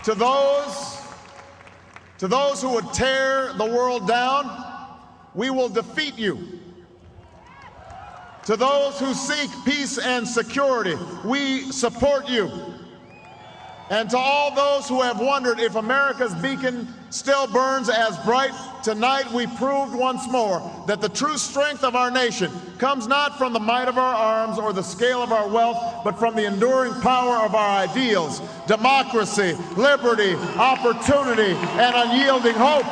To those who would tear the world down, we will defeat you. To those who seek peace and security, we support you. And to all those who have wondered if America's beacon still burns as bright, tonight we proved once more that the true strength of our nation comes not from the might of our arms or the scale of our wealth, but from the enduring power of our ideals: democracy, liberty, opportunity, and unyielding hope.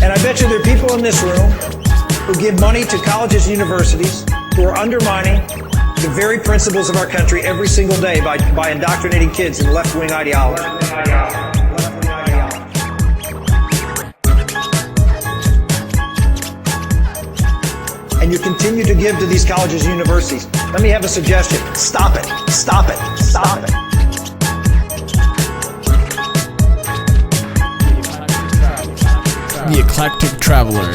And I bet you there are people in this room who give money to colleges and universities who are undermining the very principles of our country every single day by indoctrinating kids in left-wing ideology. And you continue to give to these colleges and universities. Let me have a suggestion. Stop it. Stop it. Stop it. The Eclectic Traveler.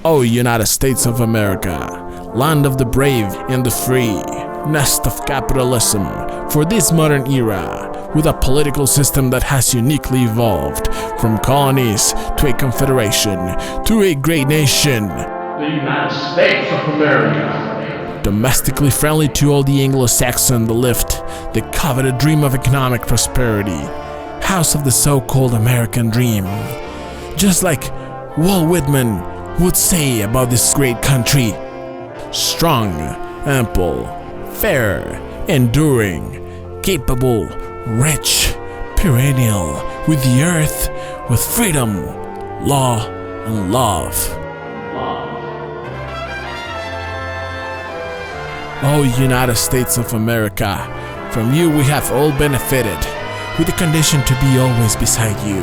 Oh, United States of America, land of the brave and the free, nest of capitalism for this modern era, with a political system that has uniquely evolved from colonies to a confederation to a great nation. The United States of America. Domestically friendly to all the Anglo-Saxon, the lift, the coveted dream of economic prosperity, house of the so-called American dream. Just like Walt Whitman would say about this great country: strong, ample, fair, enduring, capable, rich, perennial, with the earth, with freedom, law, and love. Oh, United States of America, from you we have all benefited, with the condition to be always beside you.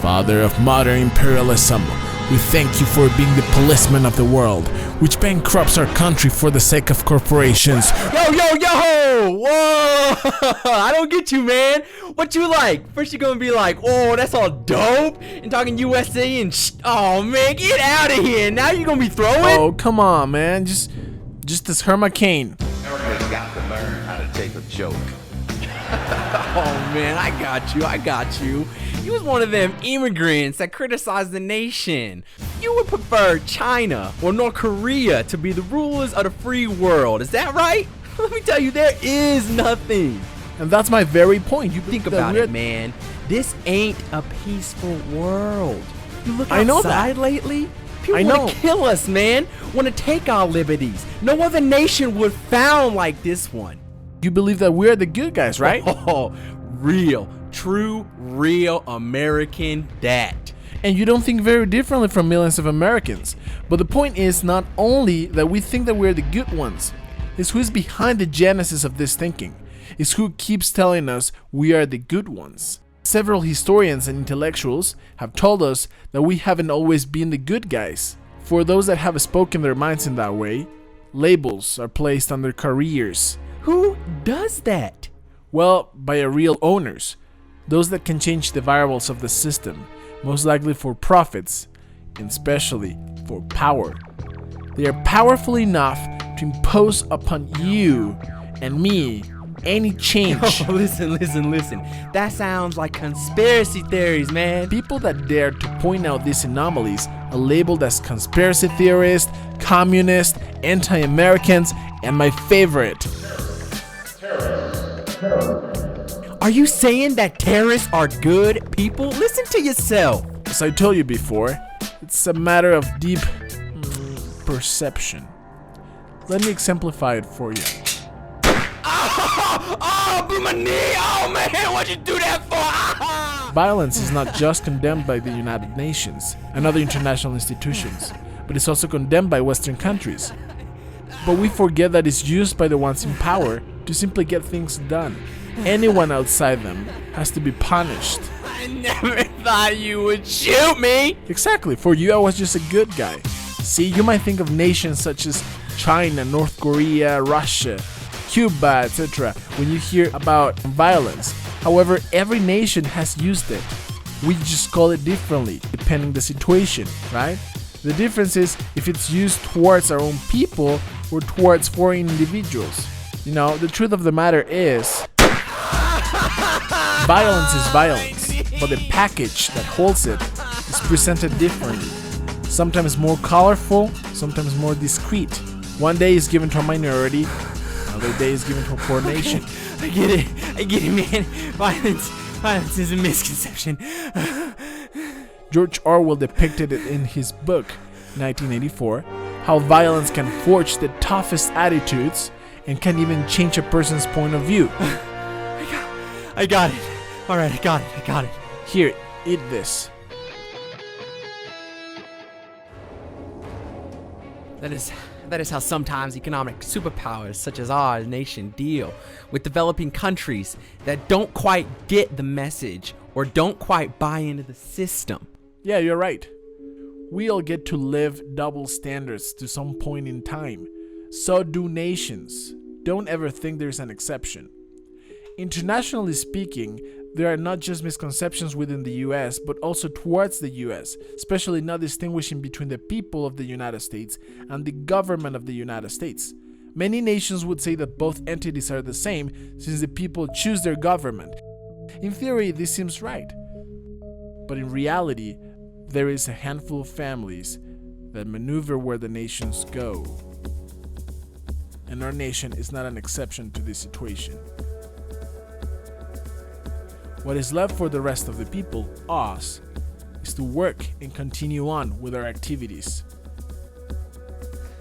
Father of modern imperialism, we thank you for being the policeman of the world, which bankrupts our country for the sake of corporations. Yo! Whoa! I don't get you, man. What you like? First you're gonna be like, oh, that's all dope, and talking USA and oh man, get out of here. Now you're gonna be throwing? Oh, come on, man. Just this Herma Kane. America's got to learn how to take a joke. Oh man, I got you. You was one of them immigrants that criticized the nation. You would prefer China or North Korea to be the rulers of the free world. Is that right? Let me tell you, there is nothing. And that's my very point. You Think about it, man. This ain't a peaceful world. You look outside I know that. lately. People want to kill us, man. Want to take our liberties. No other nation was found like this one. You believe that we're the good guys, right? Oh, real, true, real American dat. And you don't think very differently from millions of Americans. But the point is not only that we think that we're the good ones, it's who is behind the genesis of this thinking. It's who keeps telling us we are the good ones. Several historians and intellectuals have told us that we haven't always been the good guys. For those that have spoken their minds in that way, labels are placed on their careers. Who does that? Well, by our real owners, those that can change the variables of the system, most likely for profits, and especially for power. They are powerful enough to impose upon you and me any change. Oh, listen. That sounds like conspiracy theories, man. People that dare to point out these anomalies are labeled as conspiracy theorists, communists, anti-Americans, and my favorite, Are you saying that terrorists are good people? Listen to yourself. As I told you before, it's a matter of deep perception. Let me exemplify it for you. Oh, blew my knee. Oh, man, what'd you do that for? Violence is not just condemned by the United Nations and other international institutions, but it's also condemned by Western countries. But we forget that it's used by the ones in power to simply get things done. Anyone outside them has to be punished. I never thought you would shoot me. Exactly, for you I was just a good guy. See, you might think of nations such as China, North Korea, Russia, Cuba, etc. when you hear about violence. However, every nation has used it. We just call it differently, depending the situation, right? The difference is if it's used towards our own people or towards foreign individuals. You know, the truth of the matter is, violence is violence, but the package that holds it is presented differently. Sometimes more colorful, sometimes more discreet. One day is given to a minority, another day is given to a poor nation. I get it, man. Violence is a misconception. George Orwell depicted it in his book, 1984, how violence can forge the toughest attitudes and can even change a person's point of view. I got it. All right, I got it. Here, eat this. That is how sometimes economic superpowers such as our nation deal with developing countries that don't quite get the message or don't quite buy into the system. Yeah, you're right. We all get to live double standards to some point in time. So do nations. Don't ever think there's an exception. Internationally speaking, there are not just misconceptions within the US, but also towards the US, especially not distinguishing between the people of the United States and the government of the United States. Many nations would say that both entities are the same since the people choose their government. In theory, this seems right. But in reality, there is a handful of families that maneuver where the nations go. And our nation is not an exception to this situation. What is left for the rest of the people, us, is to work and continue on with our activities.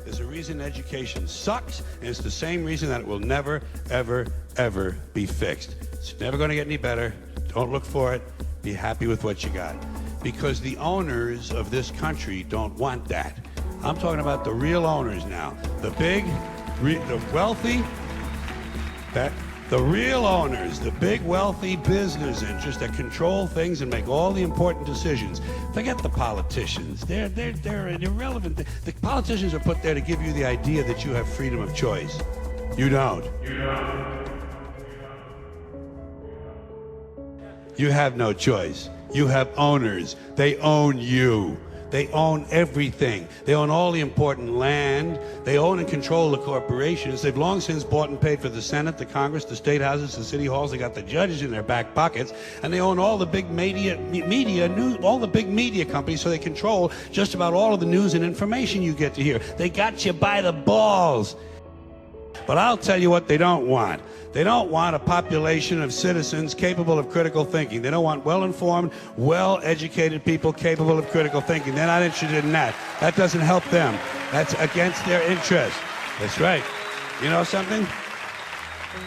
There's a reason education sucks, and it's the same reason that it will never, ever, ever be fixed. It's never going to get any better. Don't look for it. Be happy with what you got. Because the owners of this country don't want that. I'm talking about the real owners now. The big, the wealthy, the real owners, the big wealthy business interests that control things and make all the important decisions. Forget the politicians. They're irrelevant. The politicians are put there to give you the idea that you have freedom of choice. You don't. You have no choice. You have owners. They own you. They own everything. They own all the important land. They own and control the corporations. They've long since bought and paid for the Senate, the Congress, the state houses, the city halls. They got the judges in their back pockets, and they own all the big all the big media companies. So they control just about all of the news and information you get to hear. They got you by the balls. But I'll tell you what they don't want. They don't want a population of citizens capable of critical thinking. They don't want well-informed, well-educated people capable of critical thinking. They're not interested in that. That doesn't help them. That's against their interest. That's right. You know something?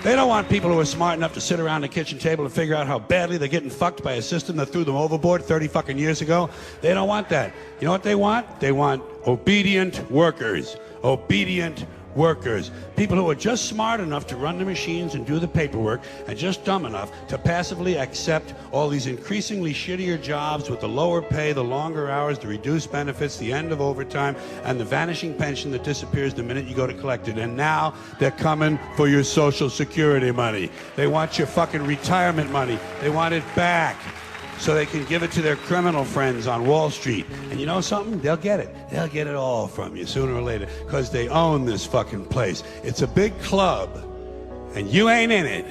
They don't want people who are smart enough to sit around the kitchen table and figure out how badly they're getting fucked by a system that threw them overboard 30 fucking years ago. They don't want that. You know what they want? They want obedient workers. Obedient workers, people who are just smart enough to run the machines and do the paperwork and just dumb enough to passively accept all these increasingly shittier jobs with the lower pay, the longer hours, the reduced benefits, the end of overtime, and the vanishing pension that disappears the minute you go to collect it. And now they're coming for your Social Security money. They want your fucking retirement money. They want it back so they can give it to their criminal friends on Wall Street. And you know something? They'll get it. They'll get it all from you sooner or later because they own this fucking place. It's a big club, and you ain't in it.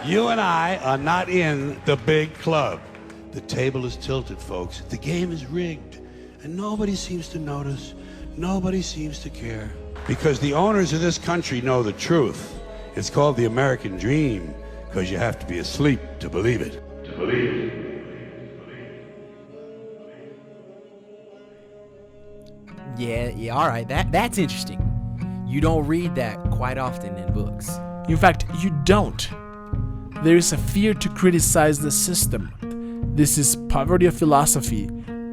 You and I are not in the big club. The table is tilted, folks. The game is rigged, and nobody seems to notice. Nobody seems to care. Because the owners of this country know the truth. It's called the American dream because you have to be asleep to believe it. Yeah, all right. That's interesting. You don't read that quite often in books. In fact, you don't. There is a fear to criticize the system. This is Poverty of Philosophy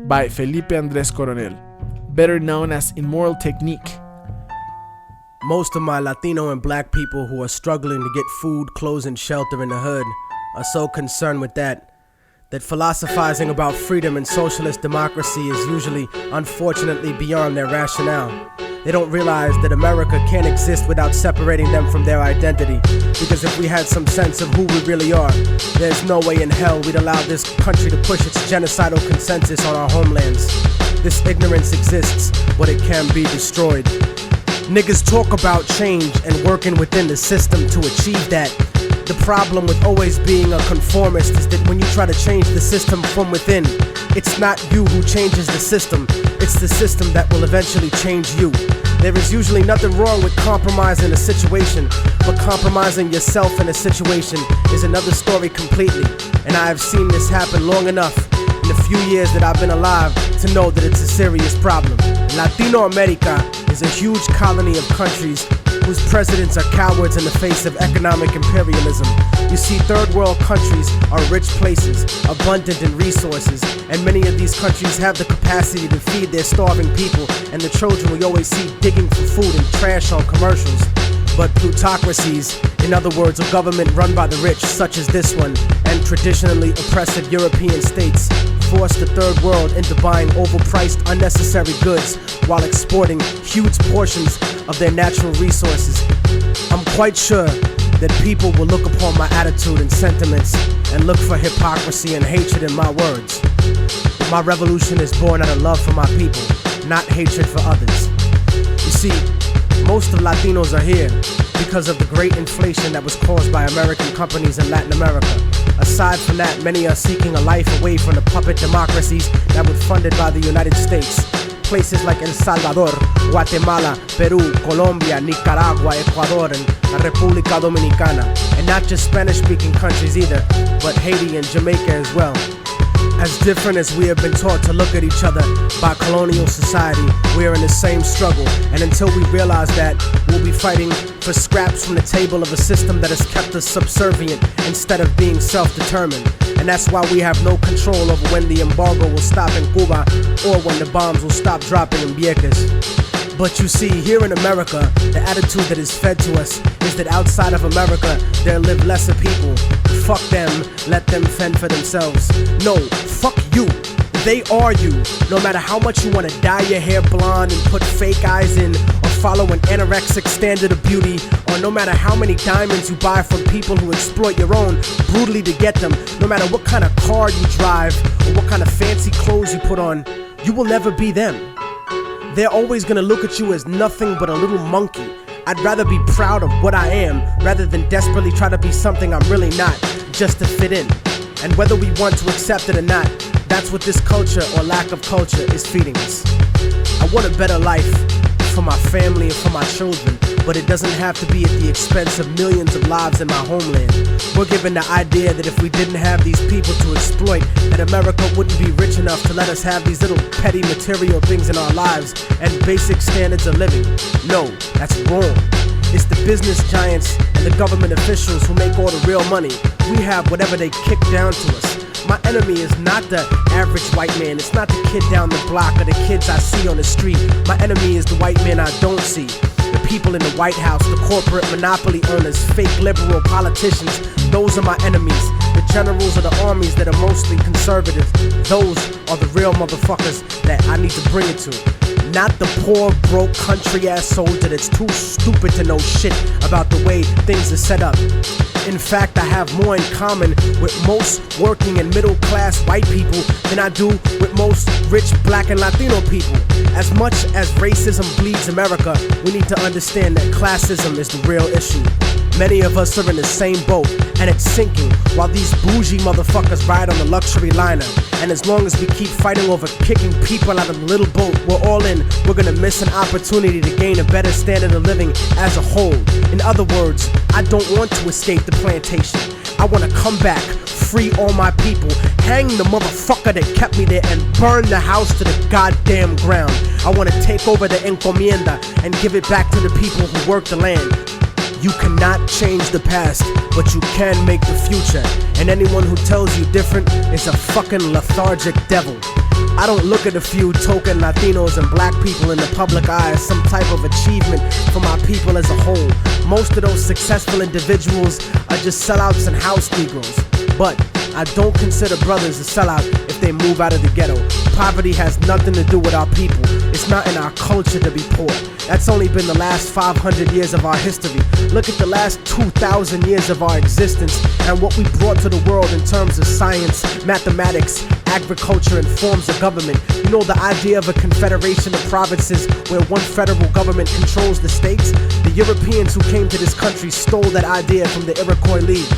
by Felipe Andrés Coronel, better known as Immortal Technique. Most of my Latino and black people who are struggling to get food, clothes, and shelter in the hood are so concerned with that philosophizing about freedom and socialist democracy is usually, unfortunately, beyond their rationale. They don't realize that America can't exist without separating them from their identity. Because if we had some sense of who we really are, there's no way in hell we'd allow this country to push its genocidal consensus on our homelands. This ignorance exists, but it can be destroyed. Niggas talk about change and working within the system to achieve that. The problem with always being a conformist is that when you try to change the system from within, it's not you who changes the system, it's the system that will eventually change you. There is usually nothing wrong with compromising a situation, but compromising yourself in a situation is another story completely. And I have seen this happen long enough in the few years that I've been alive to know that it's a serious problem. Latino America is a huge colony of countries whose presidents are cowards in the face of economic imperialism. You see, third world countries are rich places, abundant in resources, and many of these countries have the capacity to feed their starving people and the children we always see digging for food and trash on commercials. But plutocracies, in other words, a government run by the rich, such as this one, and traditionally oppressive European states, force the third world into buying overpriced, unnecessary goods while exporting huge portions of their natural resources. I'm quite sure that people will look upon my attitude and sentiments and look for hypocrisy and hatred in my words. But my revolution is born out of love for my people, not hatred for others. You see, most of Latinos are here because of the great inflation that was caused by American companies in Latin America. Aside from that, many are seeking a life away from the puppet democracies that were funded by the United States. Places like El Salvador, Guatemala, Peru, Colombia, Nicaragua, Ecuador, and La República Dominicana. And not just Spanish-speaking countries either, but Haiti and Jamaica as well. As different as we have been taught to look at each other by colonial society, we are in the same struggle. And until we realize that, we'll be fighting for scraps from the table of a system that has kept us subservient instead of being self-determined. And that's why we have no control over when the embargo will stop in Cuba or when the bombs will stop dropping in Vieques. But you see, here in America, the attitude that is fed to us is that outside of America, there live lesser people. Fuck them, let them fend for themselves. No, fuck you. They are you. No matter how much you want to dye your hair blonde and put fake eyes in, or follow an anorexic standard of beauty, or no matter how many diamonds you buy from people who exploit your own brutally to get them, no matter what kind of car you drive, or what kind of fancy clothes you put on, you will never be them. They're always gonna look at you as nothing but a little monkey. I'd rather be proud of what I am rather than desperately try to be something I'm really not, just to fit in. And whether we want to accept it or not, that's what this culture or lack of culture is feeding us. I want a better life for my family and for my children, but it doesn't have to be at the expense of millions of lives in my homeland. We're given the idea that if we didn't have these people to exploit, that America wouldn't be rich enough to let us have these little petty material things in our lives and basic standards of living. No, that's wrong. It's the business giants and the government officials who make all the real money. We have whatever they kick down to us. My enemy is not the average white man. It's not the kid down the block or the kids I see on the street. My enemy is the white man I don't see. The people in the White House, the corporate monopoly owners, fake liberal politicians, those are my enemies. The generals of the armies that are mostly conservative, those are the real motherfuckers that I need to bring it to. Not the poor, broke, country-ass soldier that's too stupid to know shit about the way things are set up. In fact, I have more in common with most working and middle-class white people than I do with most rich black and Latino people. As much as racism bleeds America, we need to understand that classism is the real issue. Many of us are in the same boat, and it's sinking, while these bougie motherfuckers ride on the luxury liner. And as long as we keep fighting over kicking people out of the little boat we're all in, we're gonna miss an opportunity to gain a better standard of living as a whole. In other words, I don't want to escape the plantation. I wanna come back, free all my people, hang the motherfucker that kept me there, and burn the house to the goddamn ground. I wanna take over the encomienda and give it back to the people who work the land. You cannot change the past, but you can make the future. And anyone who tells you different is a fucking lethargic devil. I don't look at a few token Latinos and black people in the public eye as some type of achievement for my people as a whole. Most of those successful individuals are just sellouts and house Negroes. But I don't consider brothers a sellout if they move out of the ghetto. Poverty has nothing to do with our people. It's not in our culture to be poor. That's only been the last 500 years of our history. Look at the last 2,000 years of our existence and what we brought to the world in terms of science, mathematics, agriculture, and forms of government. You know, the idea of a confederation of provinces where one federal government controls the states? The Europeans who came to this country stole that idea from the Iroquois League.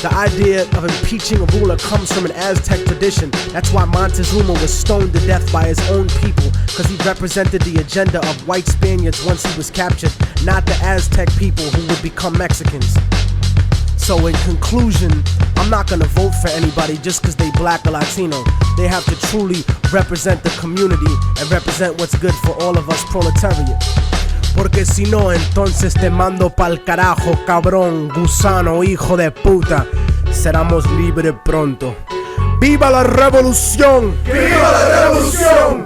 The idea of impeaching a ruler comes from an Aztec tradition. That's why Montezuma was stoned to death by his own people, because he represented the agenda of white Spaniards once he was captured, not the Aztec people who would become Mexicans. So in conclusion, I'm not gonna vote for anybody just because they black or Latino. They have to truly represent the community and represent what's good for all of us proletariat. Porque si no, entonces te mando pa'l carajo, cabrón, gusano, hijo de puta. Seramos libres pronto. ¡Viva la revolución! ¡Viva la revolución!